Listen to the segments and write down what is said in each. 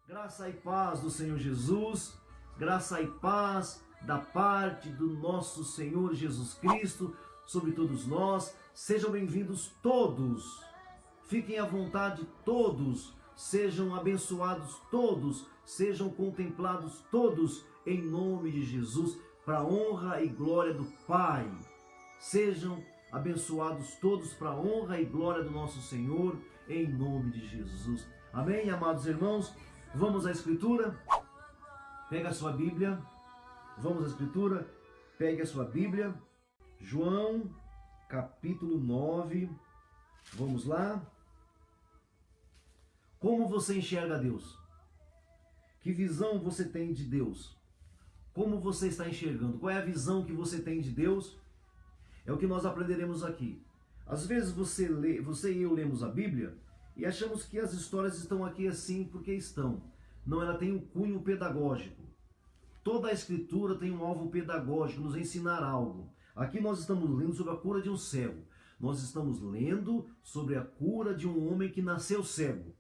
Graça e paz do Senhor Jesus, graça e paz da parte do nosso Senhor Jesus Cristo sobre todos nós. Sejam bem-vindos todos, fiquem à vontade todos, sejam abençoados todos, sejam contemplados todos em nome de Jesus, para a honra e glória do Pai. Sejam abençoados todos para a honra e glória do nosso Senhor, em nome de Jesus. Amém, amados irmãos? Vamos à Escritura? Pega a sua Bíblia. Vamos à Escritura? Pegue a sua Bíblia. João, capítulo 9. Vamos lá? Como você enxerga Deus? Que visão você tem de Deus? Como você está enxergando? Qual é a visão que você tem de Deus? É o que nós aprenderemos aqui. Às vezes você e eu lemos a Bíblia e achamos que as histórias estão aqui assim porque estão. Não, ela tem um cunho pedagógico. Toda a Escritura tem um alvo pedagógico, nos ensinar algo. Aqui nós estamos lendo sobre a cura de um cego. Nós estamos lendo sobre a cura de um homem que nasceu cego.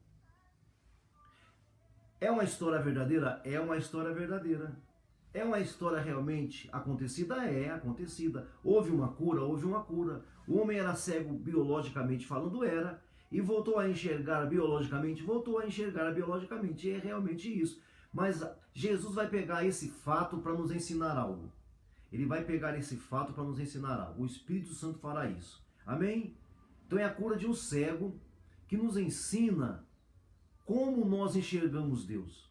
É uma história verdadeira? É uma história verdadeira. É uma história realmente acontecida? É acontecida. Houve uma cura? Houve uma cura. O homem era cego biologicamente falando, era. E voltou a enxergar biologicamente? Voltou a enxergar biologicamente. É realmente isso. Mas Jesus vai pegar esse fato para nos ensinar algo. Ele vai pegar esse fato para nos ensinar algo. O Espírito Santo fará isso. Amém? Então é a cura de um cego que nos ensina como nós enxergamos Deus.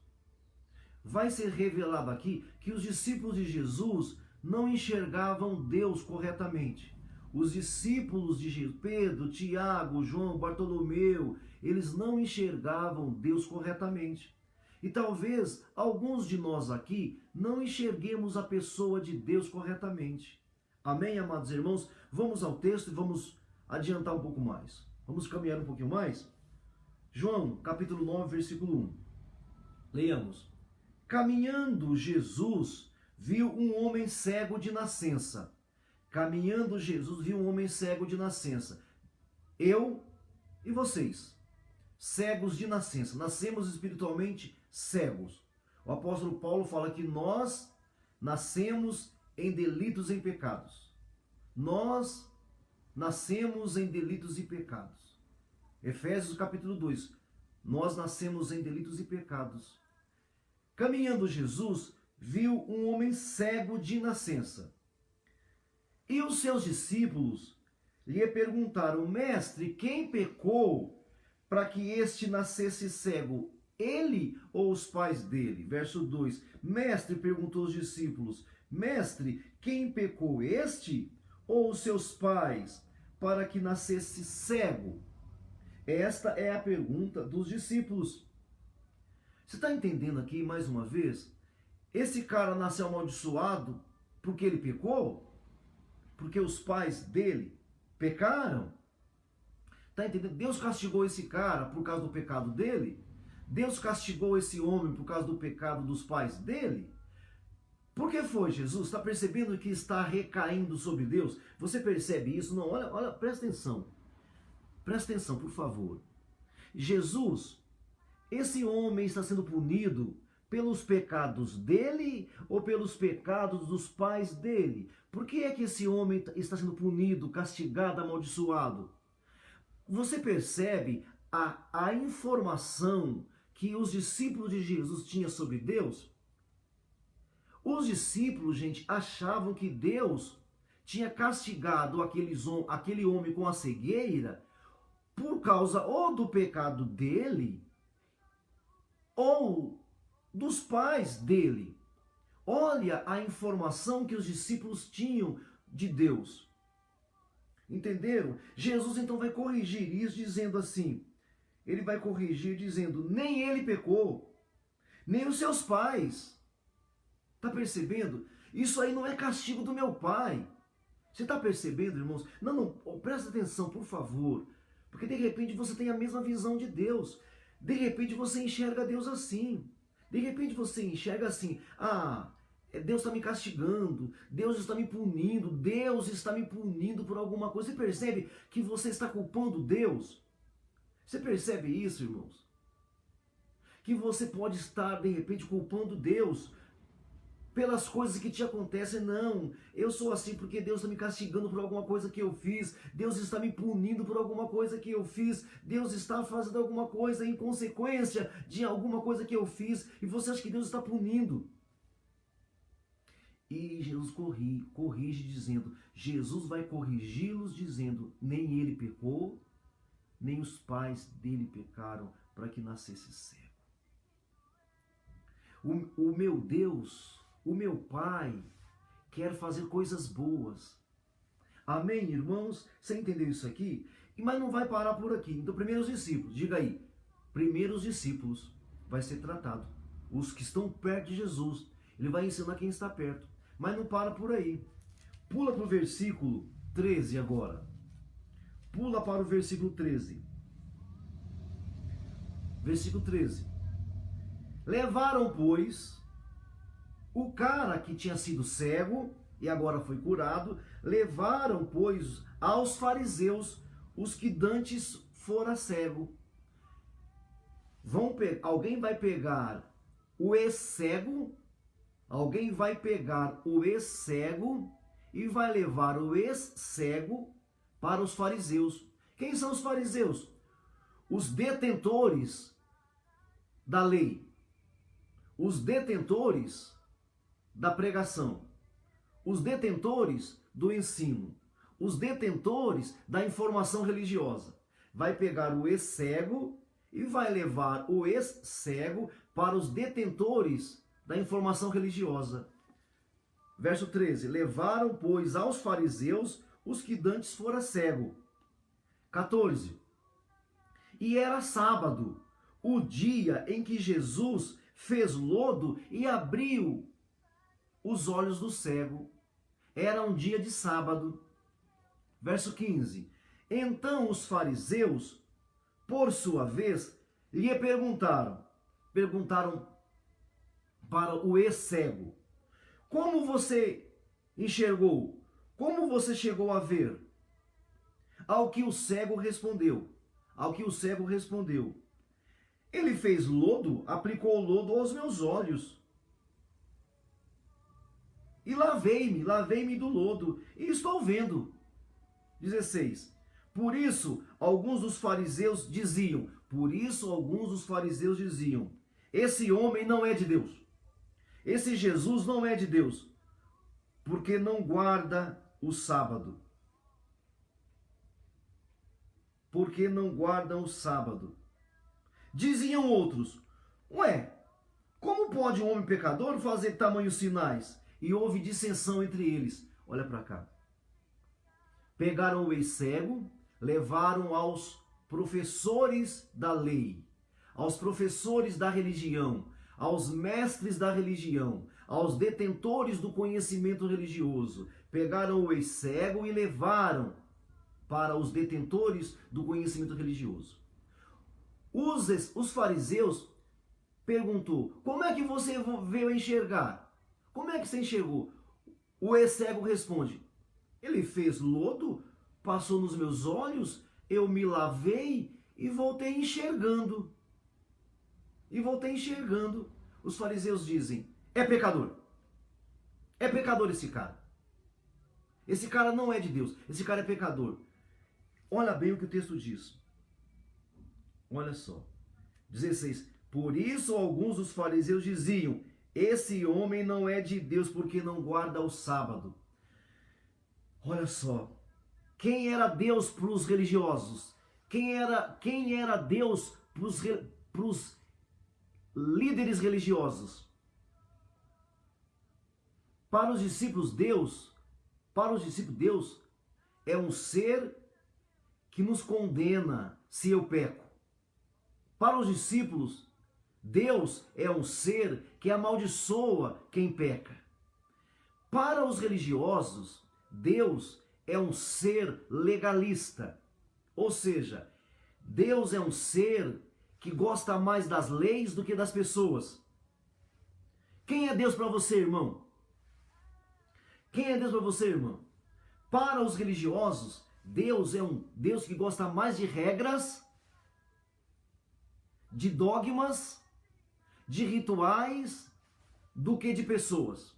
Vai ser revelado aqui que os discípulos de Jesus não enxergavam Deus corretamente. Os discípulos de Jesus, Pedro, Tiago, João, Bartolomeu, eles não enxergavam Deus corretamente. E talvez alguns de nós aqui não enxerguemos a pessoa de Deus corretamente. Amém, amados irmãos? Vamos ao texto e vamos adiantar um pouco mais. Vamos caminhar um pouquinho mais? João, capítulo 9, versículo 1. Leiamos. Caminhando Jesus viu um homem cego de nascença. Caminhando Jesus viu um homem cego de nascença. Eu e vocês, cegos de nascença. Nascemos espiritualmente cegos. O apóstolo Paulo fala que nós nascemos em delitos e em pecados. Nós nascemos em delitos e pecados. Efésios capítulo 2. Nós nascemos em delitos e pecados. Caminhando Jesus viu um homem cego de nascença. E os seus discípulos lhe perguntaram: Mestre, quem pecou para que este nascesse cego? Ele ou os pais dele? Verso 2. Mestre, perguntou os discípulos, Mestre, quem pecou, este ou os seus pais, para que nascesse cego? Esta é a pergunta dos discípulos. Você está entendendo aqui, mais uma vez? Esse cara nasceu amaldiçoado porque ele pecou? Porque os pais dele pecaram? Está entendendo? Deus castigou esse cara por causa do pecado dele? Deus castigou esse homem por causa do pecado dos pais dele? Por que foi, Jesus? Está percebendo que está recaindo sobre Deus? Você percebe isso? Não, olha, presta atenção. Presta atenção, por favor. Jesus, esse homem está sendo punido pelos pecados dele ou pelos pecados dos pais dele? Por que é que esse homem está sendo punido, castigado, amaldiçoado? Você percebe a informação que os discípulos de Jesus tinham sobre Deus? Os discípulos, gente, achavam que Deus tinha castigado aquele homem com a cegueira por causa ou do pecado dele ou dos pais dele. Olha a informação que os discípulos tinham de Deus. Entenderam? Jesus então vai corrigir isso dizendo assim, ele vai corrigir dizendo, nem ele pecou, nem os seus pais. Está percebendo? Isso aí não é castigo do meu pai. Você está percebendo, irmãos? Não, presta atenção, por favor. Porque de repente você tem a mesma visão de Deus. De repente você enxerga Deus assim. De repente você enxerga assim, Deus está me castigando, Deus está me punindo, Deus está me punindo por alguma coisa. Você percebe que você está culpando Deus? Você percebe isso, irmãos? que você pode estar, de repente, culpando Deus pelas coisas que te acontecem. Não, eu sou assim porque Deus está me castigando por alguma coisa que eu fiz, Deus está me punindo por alguma coisa que eu fiz, Deus está fazendo alguma coisa em consequência de alguma coisa que eu fiz, e você acha que Deus está punindo. E Jesus corrige dizendo, Jesus vai corrigi-los dizendo, nem ele pecou, nem os pais dele pecaram para que nascesse cego. O meu Deus, o meu Pai, quer fazer coisas boas. Amém, irmãos? Você entendeu isso aqui? Mas não vai parar por aqui. Então, primeiro os discípulos, diga aí, primeiro os discípulos vai ser tratado. Os que estão perto de Jesus, ele vai ensinar quem está perto. Mas não para por aí. Pula para o versículo 13 agora. Pula para o versículo 13. Versículo 13. Levaram, pois, o cara que tinha sido cego e agora foi curado, levaram, pois, aos fariseus os que dantes fora cego. Alguém vai pegar o ex-cego, alguém vai pegar o ex-cego e vai levar o ex-cego para os fariseus. Quem são os fariseus? Os detentores da lei, os detentores da pregação, os detentores do ensino, os detentores da informação religiosa. Vai pegar o ex-cego e vai levar o ex-cego para os detentores da informação religiosa. Verso 13. Levaram, pois, aos fariseus os que dantes fora cego. 14. E era sábado, o dia em que Jesus fez lodo e abriu os olhos do cego. Era um dia de sábado. Verso 15. Então os fariseus, por sua vez, lhe perguntaram para o ex-cego: como você enxergou? Como você chegou a ver? Ao que o cego respondeu. Ele fez lodo, aplicou lodo aos meus olhos. E lavei-me do lodo, e estou vendo. 16. Por isso, alguns dos fariseus diziam, esse homem não é de Deus. Esse Jesus não é de Deus, porque não guarda o sábado. Porque não guardam o sábado. Diziam outros, como pode um homem pecador fazer tamanhos sinais? E houve dissensão entre eles. Olha para cá. Pegaram o ex-cego, levaram aos professores da lei, aos professores da religião, aos mestres da religião, aos detentores do conhecimento religioso. Pegaram o ex-cego e levaram para os detentores do conhecimento religioso. Os fariseus perguntou, como é que você veio a enxergar? Como é que você enxergou? O ex-cego responde, ele fez lodo, passou nos meus olhos, eu me lavei e voltei enxergando. Os fariseus dizem, é pecador. É pecador esse cara. Esse cara não é de Deus, esse cara é pecador. Olha bem o que o texto diz. Olha só. 16. Por isso alguns dos fariseus diziam, esse homem não é de Deus porque não guarda o sábado. Olha só. Quem era Deus para os religiosos? Quem era Deus para os líderes religiosos? Para os discípulos, Deus é um ser que nos condena se eu peco. Para os discípulos, Deus é um ser que amaldiçoa quem peca. Para os religiosos, Deus é um ser legalista. Ou seja, Deus é um ser que gosta mais das leis do que das pessoas. Quem é Deus para você, irmão? Quem é Deus para você, irmão? Para os religiosos, Deus é um Deus que gosta mais de regras, de dogmas de rituais do que de pessoas.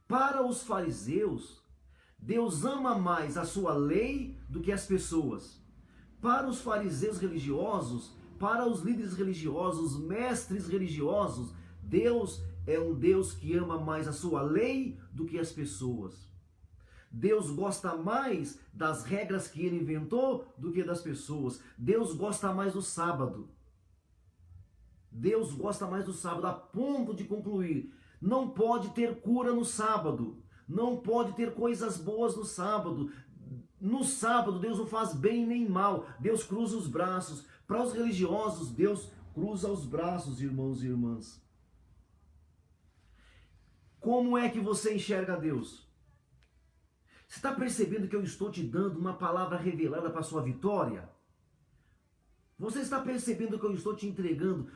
Para os fariseus, Deus ama mais a sua lei do que as pessoas. Para os fariseus religiosos, para os líderes religiosos, os mestres religiosos, Deus é um Deus que ama mais a sua lei do que as pessoas. Deus gosta mais das regras que ele inventou do que das pessoas. Deus gosta mais do sábado. Deus gosta mais do sábado, a ponto de concluir: não pode ter cura no sábado, não pode ter coisas boas no sábado. No sábado Deus não faz bem nem mal, Deus cruza os braços. Para os religiosos, Deus cruza os braços, irmãos e irmãs. Como é que você enxerga Deus? Você está percebendo que eu estou te dando uma palavra revelada para a sua vitória? Você está percebendo que eu estou te entregando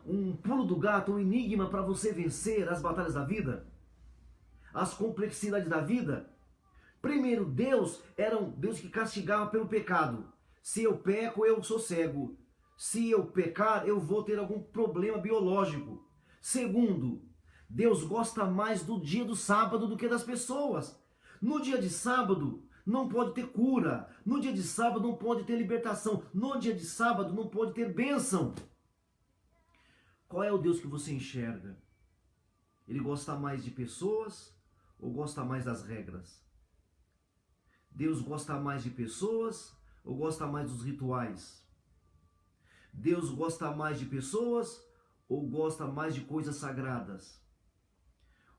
um pulo do gato, um enigma para você vencer as batalhas da vida? As complexidades da vida? Primeiro, Deus era um Deus que castigava pelo pecado. Se eu peco, eu sou cego. Se eu pecar, eu vou ter algum problema biológico. Segundo, Deus gosta mais do dia do sábado do que das pessoas. No dia de sábado não pode ter cura. No dia de sábado não pode ter libertação. No dia de sábado não pode ter bênção. Qual é o Deus que você enxerga? Ele gosta mais de pessoas ou gosta mais das regras? Deus gosta mais de pessoas ou gosta mais dos rituais? Deus gosta mais de pessoas ou gosta mais de coisas sagradas?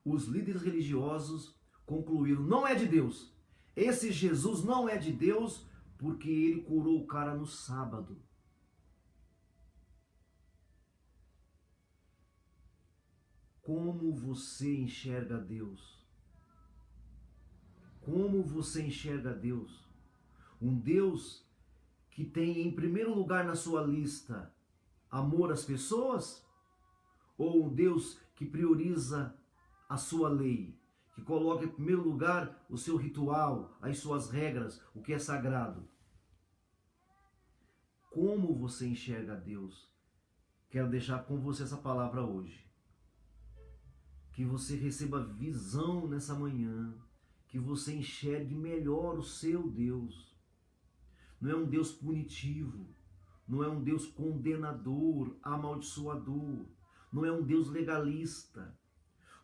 Os líderes religiosos concluíram: não é de Deus. Esse Jesus não é de Deus porque ele curou o cara no sábado. Como você enxerga Deus? Como você enxerga Deus? Um Deus que tem em primeiro lugar na sua lista amor às pessoas? Ou um Deus que prioriza a sua lei, que coloca em primeiro lugar o seu ritual, as suas regras, o que é sagrado? Como você enxerga Deus? Quero deixar com você essa palavra hoje. Que você receba visão nessa manhã, que você enxergue melhor o seu Deus. Não é um Deus punitivo, não é um Deus condenador, amaldiçoador, não é um Deus legalista,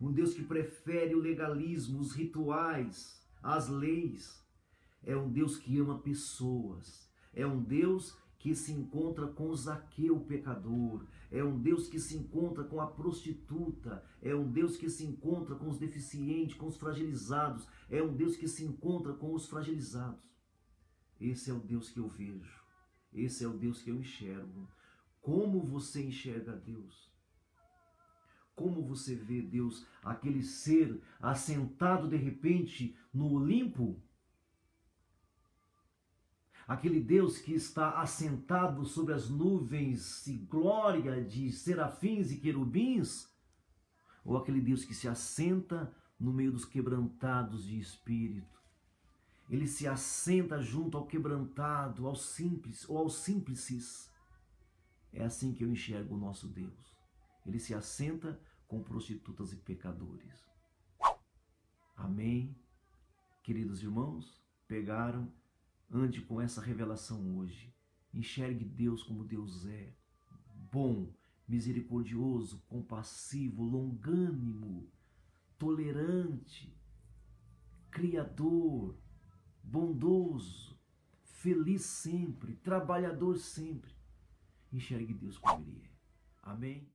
um Deus que prefere o legalismo, os rituais, as leis. É um Deus que ama pessoas, é um Deus que se encontra com o Zaqueu, o pecador, é um Deus que se encontra com a prostituta, é um Deus que se encontra com os deficientes, com os fragilizados, é um Deus que se encontra com os fragilizados. Esse é o Deus que eu vejo, esse é o Deus que eu enxergo. Como você enxerga Deus? Como você vê Deus, aquele ser assentado de repente no Olimpo? Aquele Deus que está assentado sobre as nuvens e glória de serafins e querubins? Ou aquele Deus que se assenta no meio dos quebrantados de espírito? Ele se assenta junto ao quebrantado, ao simples ou aos simples. É assim que eu enxergo o nosso Deus. Ele se assenta com prostitutas e pecadores. Amém? Queridos irmãos, pegaram? Ande com essa revelação hoje. Enxergue Deus como Deus é. Bom, misericordioso, compassivo, longânimo, tolerante, criador, bondoso, feliz sempre, trabalhador sempre. Enxergue Deus como Ele é. Amém?